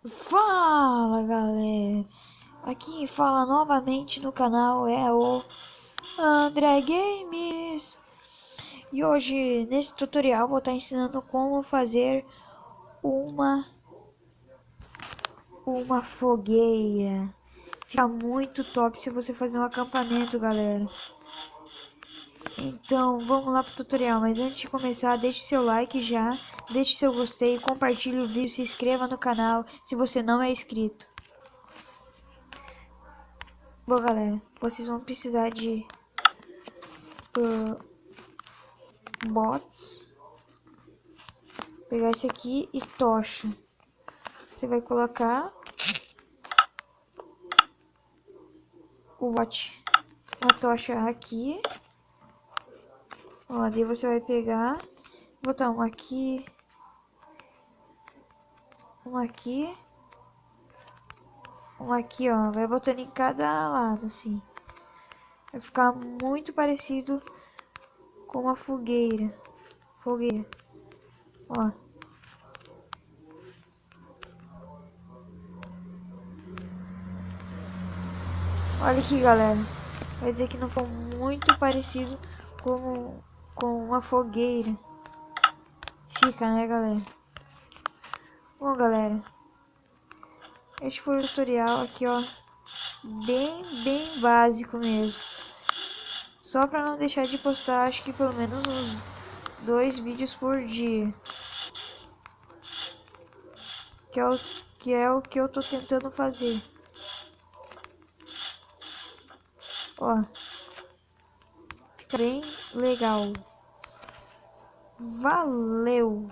Fala galera, aqui quem fala novamente no canal é o André Games. E hoje nesse tutorial vou estar ensinando como fazer uma fogueira. Fica muito top se você fazer um acampamento, galera. Então vamos lá pro tutorial, mas antes de começar deixe seu like já, deixe seu gostei, compartilhe o vídeo, se inscreva no canal se você não é inscrito. Bom galera, vocês vão precisar de bots, pegar esse aqui e tocha. Você vai colocar o bot, uma tocha aqui, ó, daí você vai pegar, botar uma aqui, uma aqui, uma aqui, ó, vai botando em cada lado assim, vai ficar muito parecido com uma fogueira, ó. Olha aqui, galera. Vai dizer que não foi muito parecido com uma fogueira. Fica, né, galera? Bom, galera, este foi o tutorial aqui, ó. Bem básico mesmo. Só pra não deixar de postar, acho que pelo menos uns 2 vídeos por dia. Que é o que eu tô tentando fazer. Ó. Fica bem legal. Valeu!